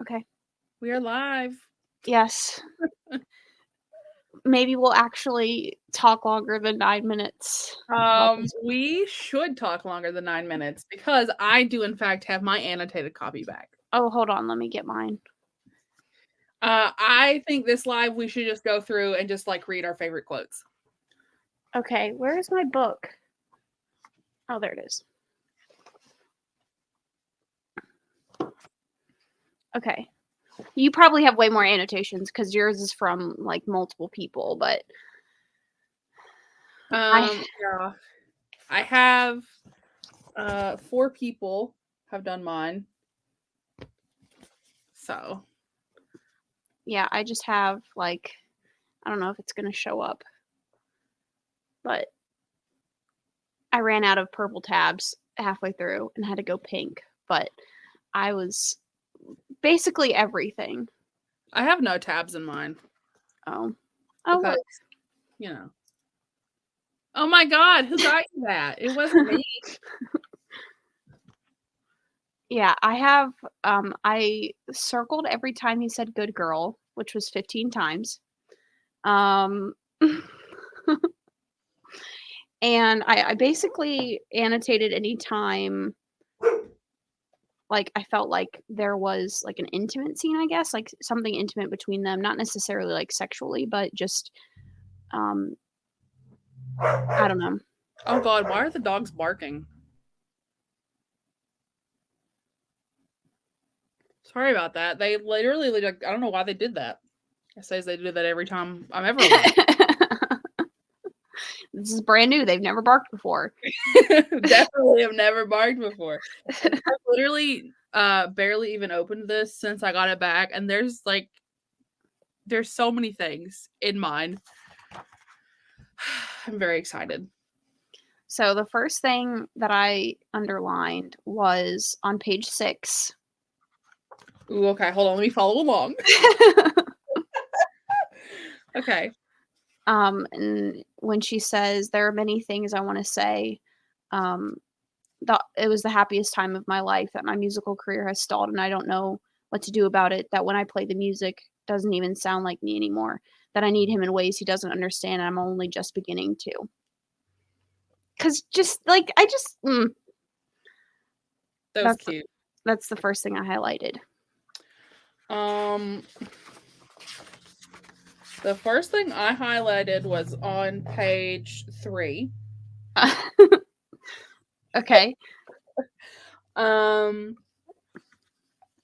Okay. We are live. Yes. Maybe we'll actually talk longer than 9 minutes. We should talk longer than 9 minutes because I do in fact have my annotated copy back. Oh, hold on, let me get mine. I think this live we should just go through and just like read our favorite quotes. Okay, where is my book? Oh, there it is. Okay. You probably have way more annotations because yours is from like multiple people, but Yeah. I have 4 people have done mine. So, yeah, I just have like, I don't know if it's going to show up, but I ran out of purple tabs halfway through and had to go pink, but I was basically everything. I have no tabs in mine. Oh. But Oh, look. that's, you know. Oh my god, who got you that? It wasn't me. Yeah, I have, I circled every time he said "good girl," which was 15 times. Um, and I basically annotated any time, like, I felt like there was, like, an intimate scene, I guess, like, something intimate between them, not necessarily, like, sexually, but just, um, I don't know. Oh god, why are the dogs barking? Sorry about that. They literally, like, I don't know why they did that. It says they do that every time I'm ever live. This is brand new, they've never barked before. Definitely have never barked before. And I've literally barely even opened this since I got it back, and there's so many things in mine. I'm very excited. So the first thing that I underlined was on page 6. Ooh, okay, hold on, let me follow along. Okay. And when she says, "There are many things I wanna say," um, it was the happiest time of my life, that my musical career has stalled, and I don't know what to do about it, that when I play the music, doesn't even sound like me anymore, that I need him in ways he doesn't understand, and I'm only just beginning to. 'Cause just, like, I just That was that's cute. that's the first thing I highlighted. Um the first thing I highlighted was on page 3. Okay. Um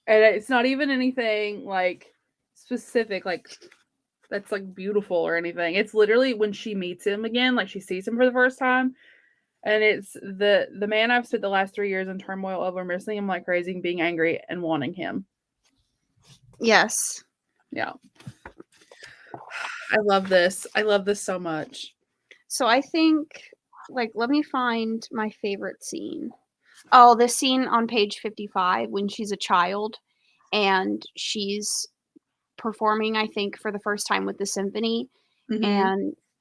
and it's not even anything like specific, like that's like beautiful or anything. It's literally when she meets him again, like she sees him for the first time, and it's the man I've spent the last 3 years in turmoil over, missing him like crazy, being angry and wanting him. Yes. Yeah. I love this. I love this so much. So I think, like, let me find my favorite scene. Oh, the scene on page 55 when she's a child and she's performing, I think, for the first time with the symphony, Mhm.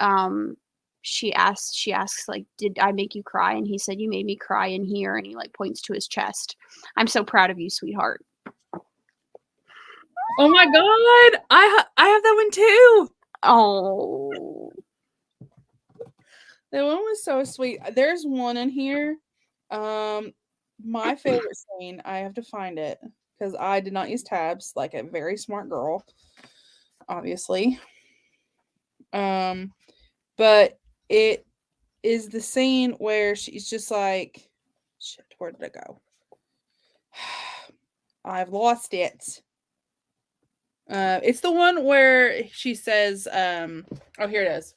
and, she asks, like, "Did I make you cry?" And he said, "You made me cry in here," and he, like, points to his chest. "I'm so proud of you, sweetheart." Oh my god! I have that one too! Oh. That one was so sweet. There's one in here. Um, my favorite scene, I have to find it because I did not use tabs like a very smart girl, obviously. Um, but it is the scene where she's just like, shit, where did it go? I've lost it. It's the one where she says, oh, here it is.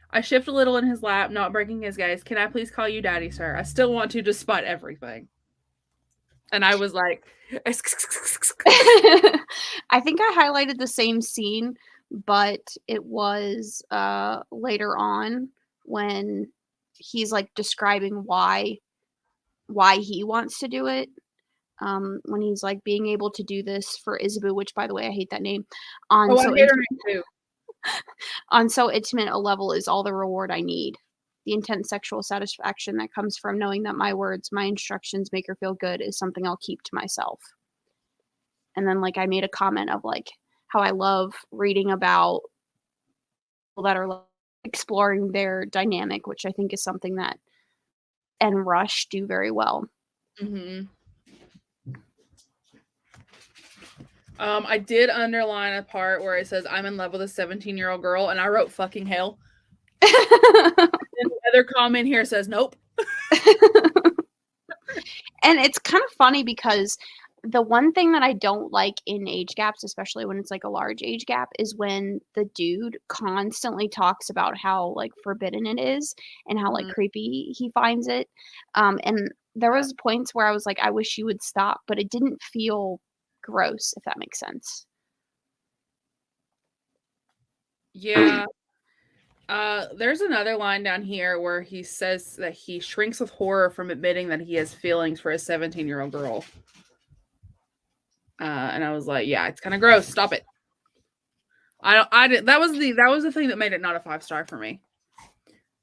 I shift a little in his lap, not breaking his gaze. Can I please call you daddy, sir? I still want to, despite everything. And I was like, I think I highlighted the same scene, but it was, later on when he's, like, describing why he wants to do it, when he's, like, being able to do this for Isabu, which, by the way, I hate that name, on oh, I so hate her intimate name too. on so intimate a level is all the reward I need. The intense sexual satisfaction that comes from knowing that my words, my instructions make her feel good is something I'll keep to myself. And then, like, I made a comment of, like, how I love reading about people that are, like, exploring their dynamic, which I think is something that and Rush do very well. Mhm. I did underline a part where it says, "I'm in love with a 17-year-old girl," and I wrote "fucking hell." And the other comment here says, "Nope." And it's kind of funny because the one thing that I don't like in age gaps, especially when it's, like, a large age gap, is when the dude constantly talks about how, like, forbidden it is and how, like, Mhm. creepy he finds it. And there was points where I was like, "I wish you would stop," but it didn't feel gross, if that makes sense. Yeah. There's another line down here where he says that he shrinks with horror from admitting that he has feelings for a 17-year-old girl. And I was like, "Yeah, it's kind of gross. Stop it." I did. That was the thing that made it not a 5-star for me.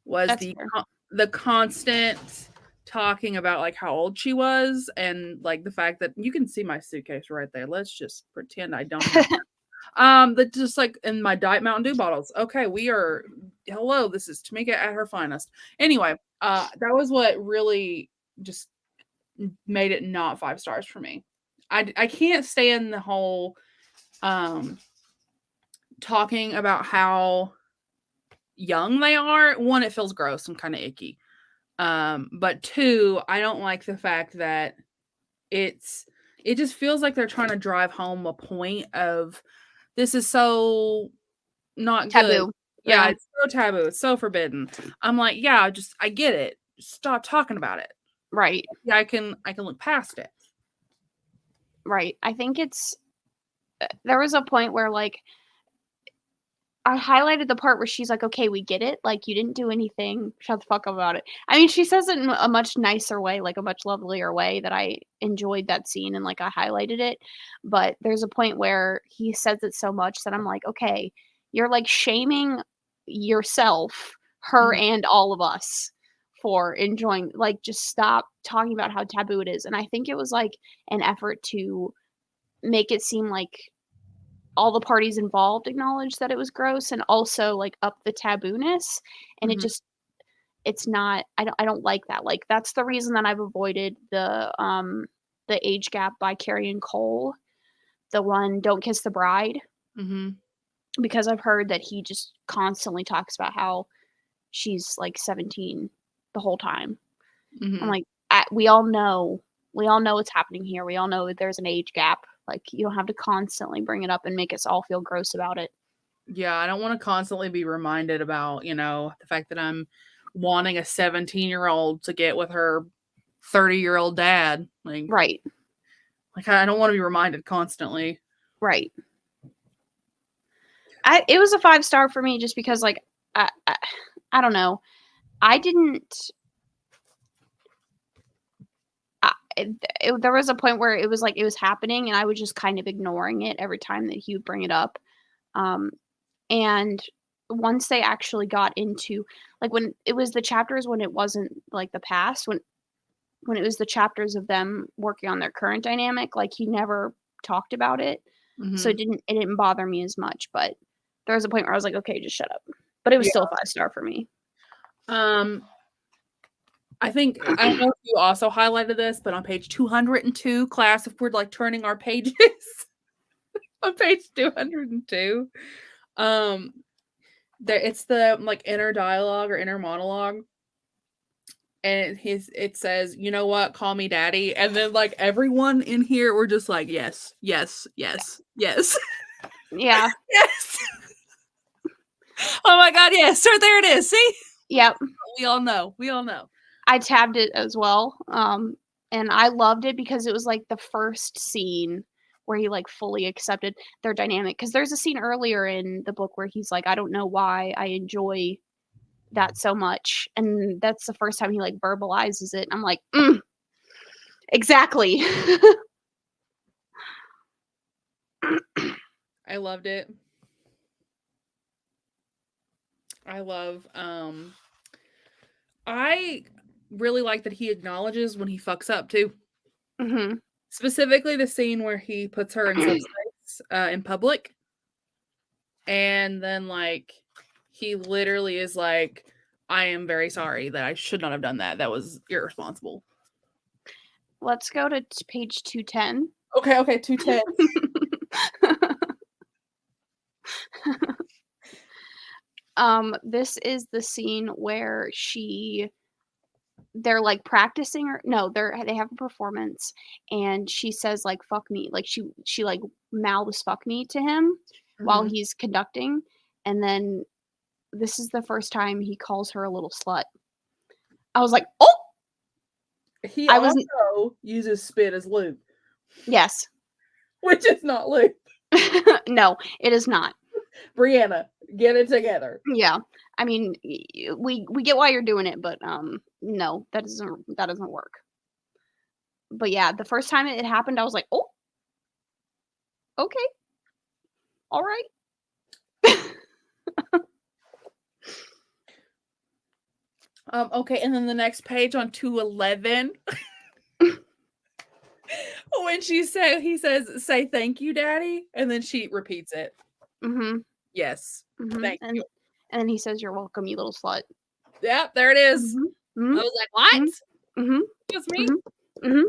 Was That's fair. the constant talking about like how old she was and like the fact that you can see my suitcase right there. Let's just pretend I don't have that just like in my Diet Mountain Dew bottles. Okay, we are hello, this is Tamika at her finest. Anyway, that was what really just made it not 5 stars for me. I can't stand the whole um talking about how young they are. One, it feels gross and kind of icky. But two, I don't like the fact that it's it just feels like they're trying to drive home a point of this is so not good. Taboo. Yeah, Yeah, it's so taboo. It's so forbidden. I'm like, yeah, just I get it. Just stop talking about it. right, Yeah, I can look past it. right. I think it's there was a point where, like, I highlighted the part where she's like, "Okay, we get it, like, you didn't do anything, shut the fuck up about it." I mean, she says it in a much nicer way, like, a much lovelier way that I enjoyed that scene and, like, I highlighted it, but there's a point where he says it so much that I'm like, "Okay, you're, like, shaming yourself, her, Mhm, and all of us for enjoying like, just stop talking about how taboo it is," and I think it was, like, an effort to make it seem like all the parties involved acknowledged that it was gross and also, like, up the taboo-ness, and it mhm, just it's not I don't like that, like, that's the reason that I've avoided the Age Gap by Carrie and Cole, the one Don't Kiss the Bride, mhm, because I've heard that he just constantly talks about how she's, like, 17 the whole time. I'm mhm. like, we all know what's happening here, we all know that there's an age gap, like, you don't have to constantly bring it up and make us all feel gross about it. Yeah, I don't wanna constantly be reminded about, the fact that I'm wanting a 17-year-old to get with her 30-year-old dad. Right, I don't wanna be reminded constantly. right. It was a 5-star for me just because, like, I don't know. I didn't there was a point where it was like it was happening, and I was just kind of ignoring it every time that he would bring it up. Um, and once they actually got into like, when it was the chapters when it wasn't, like, the past, when it was the chapters of them working on their current dynamic, like, he never talked about it, so Mhm. it didn't bother me as much, but there was a point where I was like, "Okay, just shut up." But it was Yeah. still a 5-star for me. Um, I don't know if you also highlighted this, but on page 202, class, if we're, like, turning our pages, on page 202, um, it's the, like, inner dialogue or inner monologue, and it says, "You know what? Call me daddy," and then, like, everyone in here were just like, "Yes, yes, yes, yes, Yeah. yes." Oh my god, yes, right there it is, see? Yep. We all know, we all know. I tabbed it as well, and I loved it because it was, like, the first scene where he, like, fully accepted their dynamic. Because there's a scene earlier in the book where he's like, "I don't know why I enjoy that so much," and that's the first time he, like, verbalizes it, and I'm like, "Mm, exactly." I loved it. I love, I really like that he acknowledges when he fucks up too. Mhm. Specifically the scene where he puts her in subspace in public. And then, like, he literally is like, I am very sorry that I should not have done that. That was irresponsible. Let's go to page 210. Okay, 210. This is the scene where they're like practicing or no, they have a performance and she says like fuck me. Like she like mouths fuck me to him while he's conducting, and then this is the first time he calls her a little slut. I was like, "Oh!" He I was also uses spit as lube, yes. which is not lube. No, it is not. Brianna, get it together. Yeah. I mean, we get why you're doing it, but no, that doesn't work. But yeah, the first time it happened, I was like, "Oh, okay, all right." Okay, and then the next page on 211. When he says, say thank you, Daddy, and then she repeats it. Mm-hmm. Yes. Mm-hmm. Thank and you. and then he says, "You're welcome, you little slut." Yep, there it is. Mm-hmm. I was like, what? Mm-hmm. Excuse me? Mm-hmm.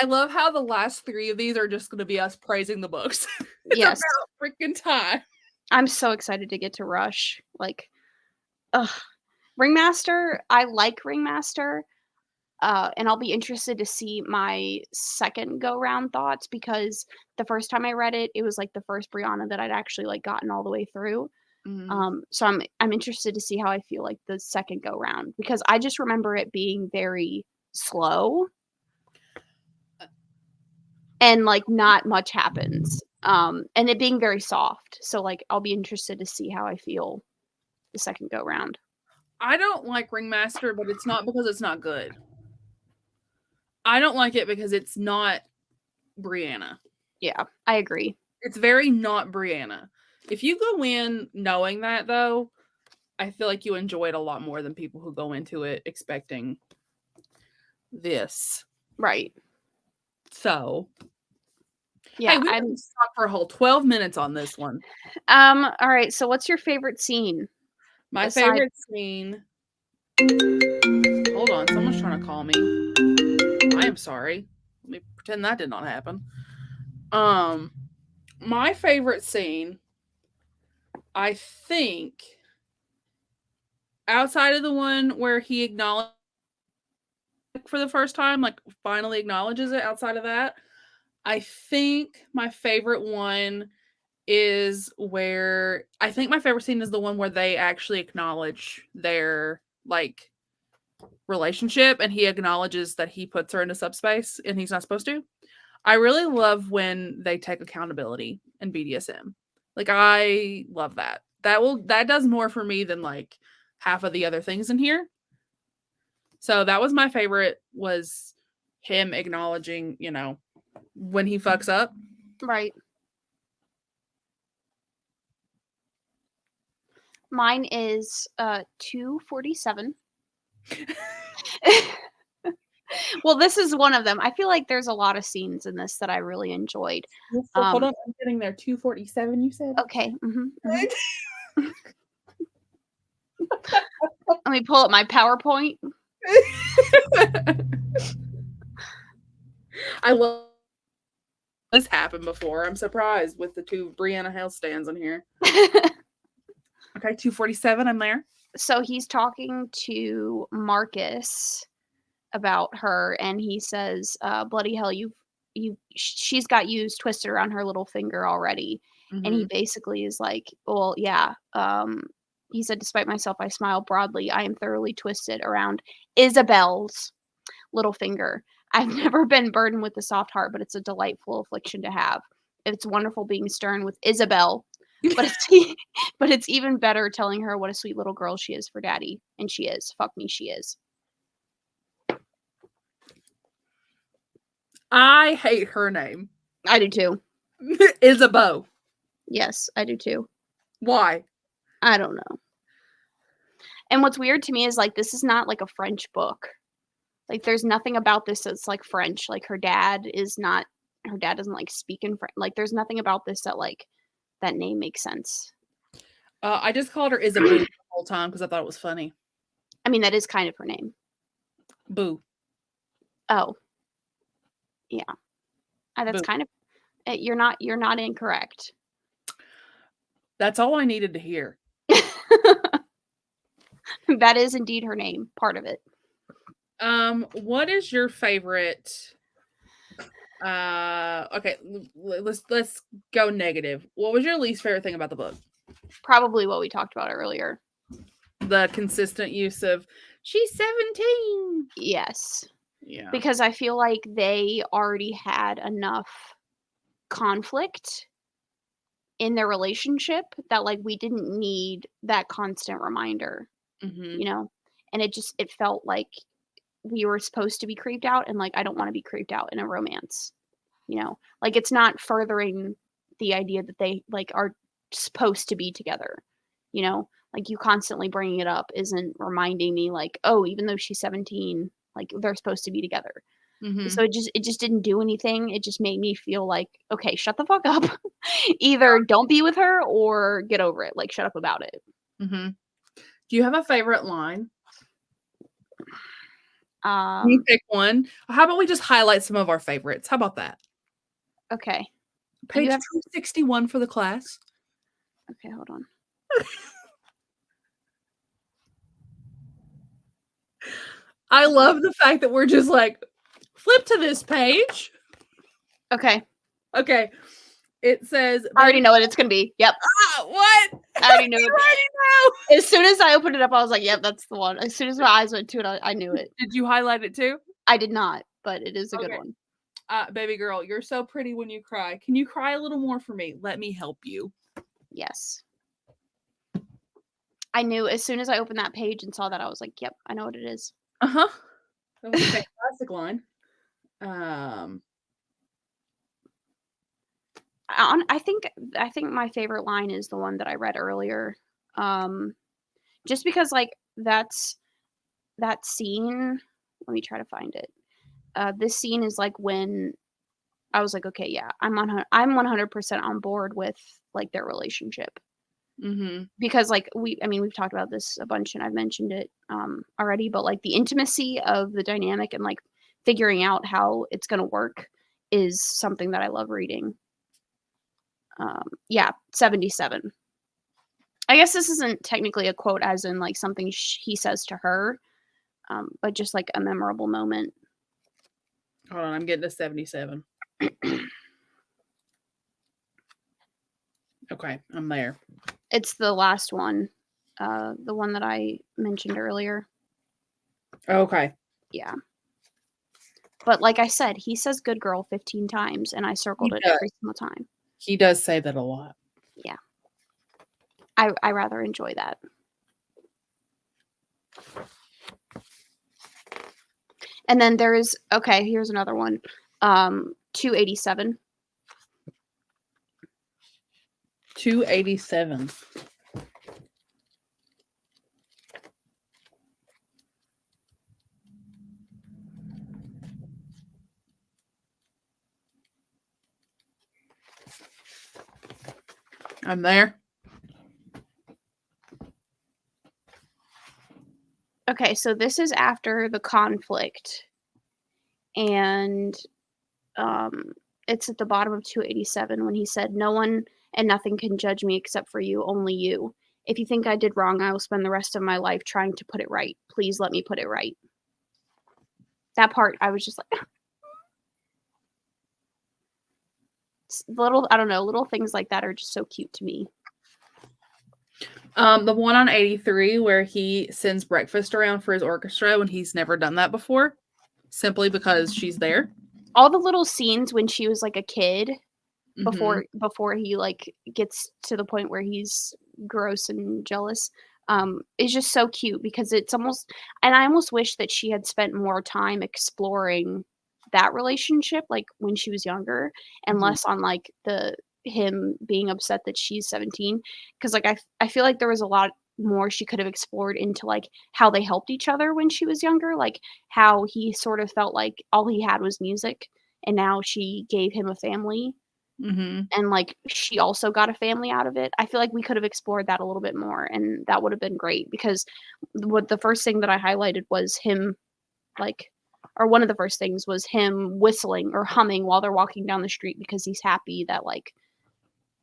I love how the last 3 of these are just going to be us praising the books. It's Yes. about freaking time. I'm so excited to get to Rush. Like, ugh. Ringmaster, I like Ringmaster. And I'll be interested to see my second go round thoughts, because the first time I read it, it was like the first Brianna that I'd actually like gotten all the way through. So I'm interested to see how I feel like the second go round, because I just remember it being very slow and like not much happens. And it being very soft. So like I'll be interested to see how I feel the second go round. I don't like Ringmaster, but it's not because it's not good. I don't like it because it's not Brianna. Yeah, I agree. It's very not Brianna. If you go in knowing that, though, I feel like you enjoy it a lot more than people who go into it expecting this. Right. So, yeah, hey, we can talk for a whole 12 minutes on this one. All right. So, what's your favorite scene? My favorite scene. Hold on, someone's trying to call me. I am sorry. Let me pretend that did not happen. My favorite scene, I think, outside of the one where he acknowledged for the first time, like finally acknowledges it, outside of that, I think my favorite one is where I think my favorite scene is the one where they actually acknowledge their like relationship and he acknowledges that he puts her into subspace and he's not supposed to. I really love when they take accountability in BDSM. Like I love that. That does more for me than like half of the other things in here. So that was my favorite, was him acknowledging, you know, when he fucks up. Right. Mine is 247. Well, this is one of them. I feel like there's a lot of scenes in this that I really enjoyed. Hold on, I'm getting there. 247, you said? Okay. Let me pull up my PowerPoint. I love this happened before. I'm surprised with the 2 Brianna Hale stands in here. Okay, 247, I'm there. So he's talking to Marcus about her, and he says, bloody hell, she's got you twisted around her little finger already. And he basically is like, well, yeah. He said, despite myself, I smile broadly. I am thoroughly twisted around Isabel's little finger. I've never been burdened with a soft heart, but it's a delightful affliction to have. It's wonderful being stern with Isabel, but it's even better telling her what a sweet little girl she is for Daddy. And she is. Fuck me, she is. I hate her name. I do too. Isabeau. Yes, I do too. Why? I don't know. And what's weird to me is like this is not like a French book. Like, there's nothing about this that's, like, French, like, her dad doesn't, like, speak in French. Like, there's nothing about this that, like, that name makes sense. I just called her Isaboo the whole time because I thought it was funny. I mean, that is kind of her name. Boo. Oh. Yeah. That's Boo. kind of you're not incorrect. That's all I needed to hear. That is indeed her name, part of it. What is your favorite okay, let's go negative. What was your least favorite thing about the book? Probably what we talked about earlier. The consistent use of she's 17. Yes. Yeah. Because I feel like they already had enough conflict in their relationship that, like, we didn't need that constant reminder, Mhm. you know? And it felt like we were supposed to be creeped out, and, like, I don't wanna be creeped out in a romance, you know? Like, it's not furthering the idea that they, like, are supposed to be together, you know? Like, you constantly bringing it up isn't reminding me, like, "Oh, even though she's 17, like, they're supposed to be together." Mhm. So it just didn't do anything. It just made me feel like, "Okay, shut the fuck up. Either don't be with her or get over it. Like, shut up about it." Mhm. Do you have a favorite line? Can you Um, pick one? How about we just highlight some of our favorites? How about that? okay. Do Page you have 261 for the class. Okay, hold on. I love the fact that we're just like, flip to this page. Okay. Okay. It says, I already baby, know what it's gonna be. Yep. what? I already knew You it. already know. As soon as I opened it up, I was like, "Yep, that's the one." As soon as my eyes went to it, I knew it. Did you highlight it too? I did not, but it is a good Okay. one. Baby girl, you're so pretty when you cry. Can you cry a little more for me? Let me help you. Yes. I knew as soon as I opened that page and saw that, I was like, "Yep, I know what it is." Uh-huh. That was a fantastic line. Um, I think my favorite line is the one that I read earlier. Um, just because, like, that scene, let me try to find it. This scene is, like, when I was like, "Okay, yeah, I'm 100% on board with, like, their relationship." mhm. Because, like, we've talked about this a bunch and I've mentioned it, already, but, like, the intimacy of the dynamic and, like, figuring out how it's gonna work is something that I love reading. Yeah, 77. I guess this isn't technically a quote as in, like, something he says to her, but just, like, a memorable moment. Hold on, I'm getting to 77. Okay, I'm there. It's the last one, the one that I mentioned earlier. Okay. Yeah. But like I said, he says "good girl" 15 times, and I circled He it does. every single time. He does say that a lot. Yeah. I rather enjoy that. And then okay, here's another one. 287. 287. I'm there. Okay, so this is after the conflict, and it's at the bottom of 287 when he said, "No one and nothing can judge me except for you, only you. If you think I did wrong, I will spend the rest of my life trying to put it right. Please let me put it right." That part, I was just like, little, I don't know, little things like that are just so cute to me. The one on 83 where he sends breakfast around for his orchestra when he's never done that before, simply because she's there. All the little scenes when she was like a kid Mhm. before he like gets to the point where he's gross and jealous, is just so cute because it's almost, and I almost wish that she had spent more time exploring that relationship, like, when she was younger and Mhm. less on, like, him being upset that she's 17, because like, I feel like there was a lot more she could have explored into, like, how they helped each other when she was younger, like, how he sort of felt like all he had was music, and now she gave him a family, Mhm. and, like, she also got a family out of it. I feel like we could have explored that a little bit more, and that would have been great because what the first thing that I highlighted was him, like or one of the first things was him whistling or humming while they're walking down the street because he's happy that, like,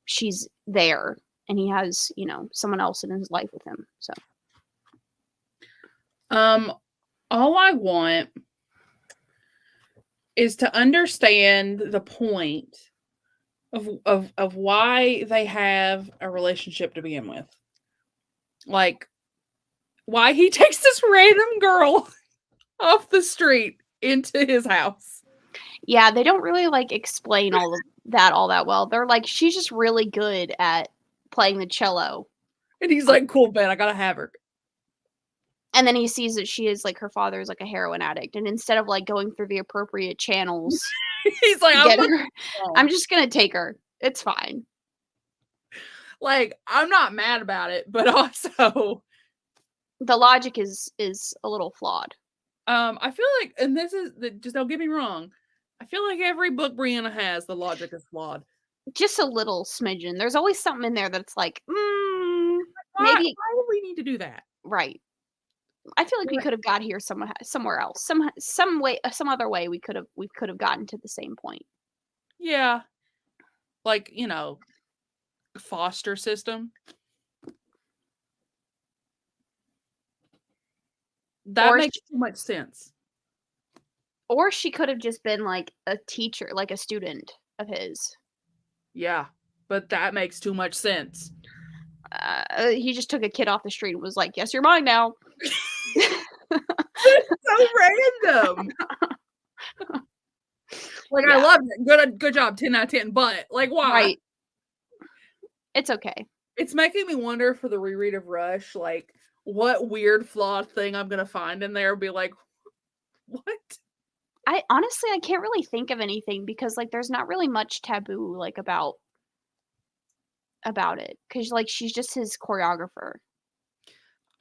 she's there and he has, someone else in his life with him, so Um, all I want is to understand the point of why they have a relationship to begin with. Like, why he takes this random girl off the street into his house. Yeah, they don't really, like, explain all of that all that well. They're like, "She's just really good at playing the cello." And he's like, "Cool, man, I gotta have her." And then he sees that she is, like her father is, like, a heroin addict, and instead of, like, going through the appropriate channels He's like, to "I'm get gonna her, I'm just gonna take her. It's fine. like, I'm not mad about it, but also, The logic is a little flawed. I feel like and this is just don't get me wrong, I feel like every book Brianna has, the logic is flawed. Just a little smidgen. There's always something in there that's like, maybe Why would we need to do that? right. I feel like we Like, could have got here somewhere else. Some way some other way we could have gotten to the same point. yeah, like, foster system. That Or makes sh too much sense. or she could have just been like a teacher, like a student of his. Yeah, but that makes too much sense. He just took a kid off the street and was like, "Yes, you're mine now." So random. Like, I Yeah, love it. Good job, 10 out of 10, but, like, why? right. It's okay. It's making me wonder for the reread of Rush, like, what weird flawed thing I'm gonna find in there and be like, "What?" I honestly I can't really think of anything because like there's not really much taboo like about it because like she's just his choreographer.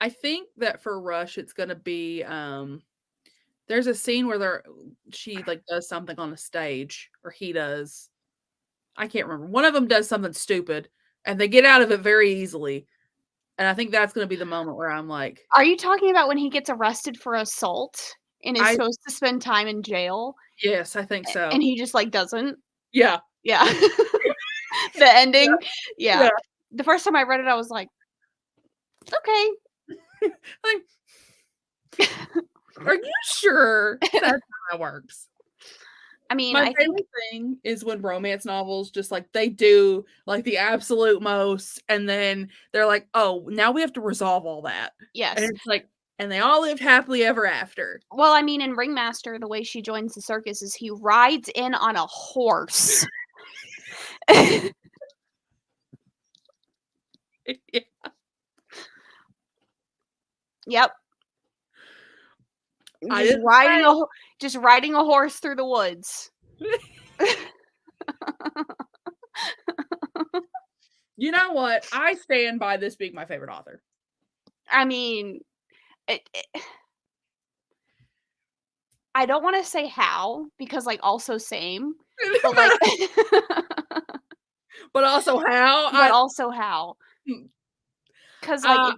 I think that for Rush, it's gonna be, there's a scene where she, like, does something on a stage, or he does. I can't remember. One of them does something stupid, and they get out of it very easily, and I think that's gonna be the moment where I'm like, Are you talking about when he gets arrested for assault and is I supposed to spend time in jail yes, I think and so. he just like doesn't? Yeah. Yeah. The Yeah, ending. Yeah. yeah. The first time I read it I was like, "Okay." Like, are you sure that's how that works? I mean, My I think favorite thing is when romance novels just, like, they do, like, the absolute most, and then they're like, "Oh, now we have to resolve all that." And yes. it's like, "And they all lived happily ever after." Well, I mean, in Ringmaster, the way she joins the circus is he rides in on a horse. Yeah. Yep. I Just didn't riding say. a ho just riding a horse through the woods. You know what? I stand by this being my favorite author. I mean, it I don't wanna say how, because, like, also same, but, like But also how but also how. hmm, 'Cause, like, uh,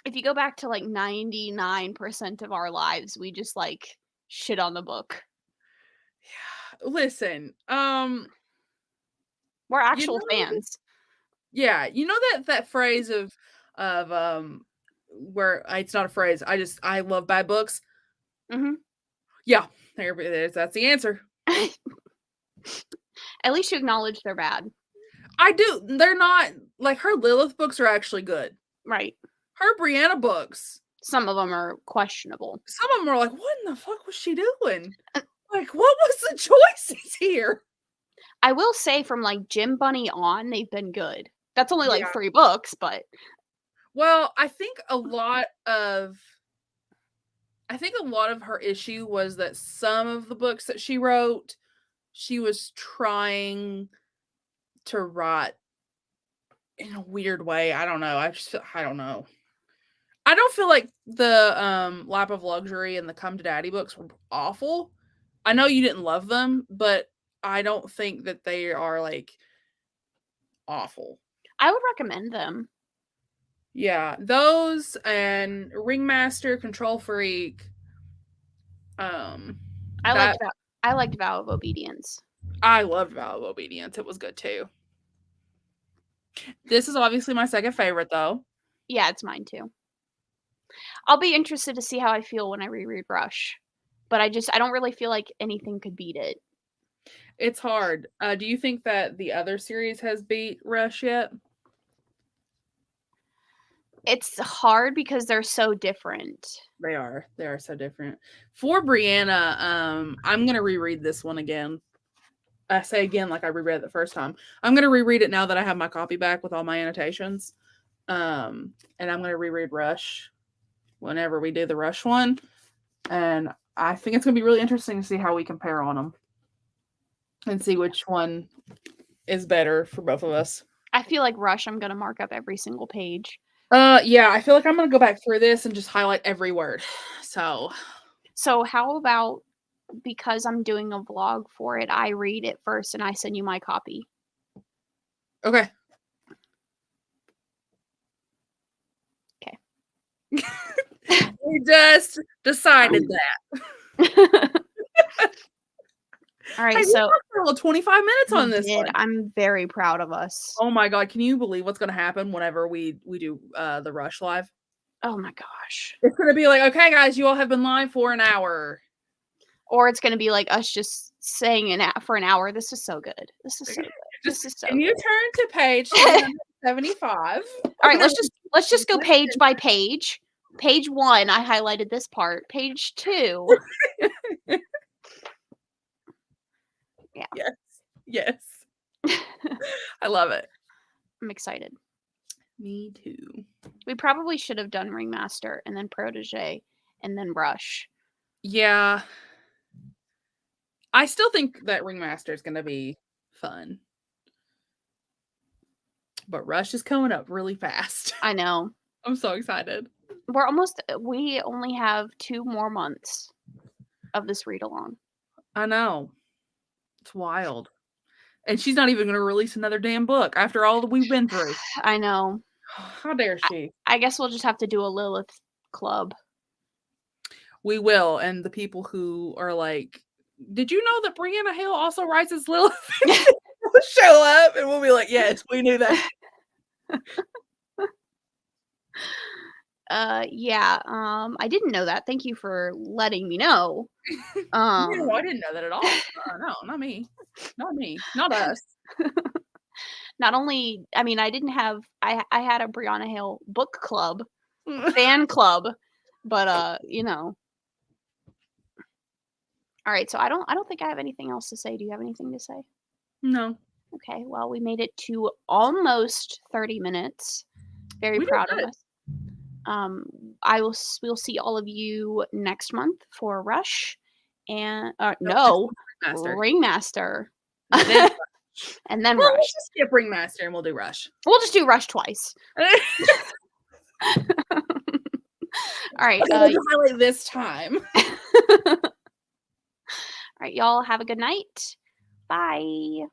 if you go back to, like, 99% of our lives, we just, like, shit on the book. listen, We're you actual know fans. yeah, you know that phrase of where it's not a phrase, I love bad books? Mhm. Yeah, there it is, that's the answer. At least you acknowledge they're bad. I do, they're not like, her Lilith books are actually good. Right. Her Brianna books, Some of them are questionable. some of them are like, "What in the fuck was she doing?" Like, what was the choices here? I will say from, like, Jim Bunny on, they've been good. That's only, like, Yeah. 3 books, but Well, I think a lot of her issue was that some of the books that she wrote, she was trying to write in a weird way. I don't know. I don't know. I don't feel like the Lap of Luxury and the Come to Daddy books were awful. I know you didn't love them, but I don't think that they are like awful. I would recommend them. Yeah, those and Ringmaster, Control Freak. I That liked Vow of Obedience. I loved Vow of Obedience. It was good too. This is obviously my second favorite though. Yeah, it's mine too. I'll be interested to see how I feel when I reread Rush, but I don't really feel like anything could beat it. It's hard. Do you think that the other series has beat Rush yet? It's hard because they're so different. They are. They are so different. For Brianna, I'm gonna reread this one again. I say again like I reread it the first time. I'm gonna reread it now that I have my copy back with all my annotations. And I'm gonna reread Rush whenever we do the Rush one. And I think it's gonna be really interesting to see how we compare on them and see which one is better for both of us. I feel like Rush, I'm gonna mark up every single page. Yeah, I feel like I'm gonna go back through this and just highlight every word. So how about, because I'm doing a vlog for it, I read it first and I send you my copy. okay. Okay. We just decided that. All right, hey, so we worked for 25 minutes on this one. I'm very proud of us. Oh my god, can you believe what's gonna happen whenever we do the Rush live? Oh my gosh. It's gonna be like, okay, guys, you all have been live for an hour. Or it's gonna be like us just saying for an hour. This is so good. This is so good. This is so Can you good. turn to page 75? All right, let's just go page by page. Page 1, I highlighted this part. Page 2. Yeah. Yes. Yes. I love it. I'm excited. Me too. We probably should have done Ringmaster and then Protégé and then Rush. Yeah. I still think that Ringmaster is going to be fun. But Rush is coming up really fast. I know. I'm so excited. We only have 2 more months of this read along. I know. It's wild. And she's not even going to release another damn book after all that we've been through. I know. How dare she? I guess we'll just have to do a Lilith club. We will. And the people who are like, did you know that Brianna Hale also writes as Lilith? Will show up and we'll be like, yes, we knew that. Yeah. I didn't know that. Thank you for letting me know. No, I didn't know that at all. No, not me. Not me. Not us. Not only, I mean, I had a Brianna Hale book club, fan club, but you know. All right, so I don't think I have anything else to say. Do you have anything to say? No. Okay, well, we made it to almost 30 minutes. Very proud of us. We'll see all of you next month for Rush and Ringmaster. And then well, Rush. We'll just skip Ringmaster and we'll do Rush. We'll just do Rush twice. All right. Okay, we'll highlight this time. All right, y'all have a good night. Bye.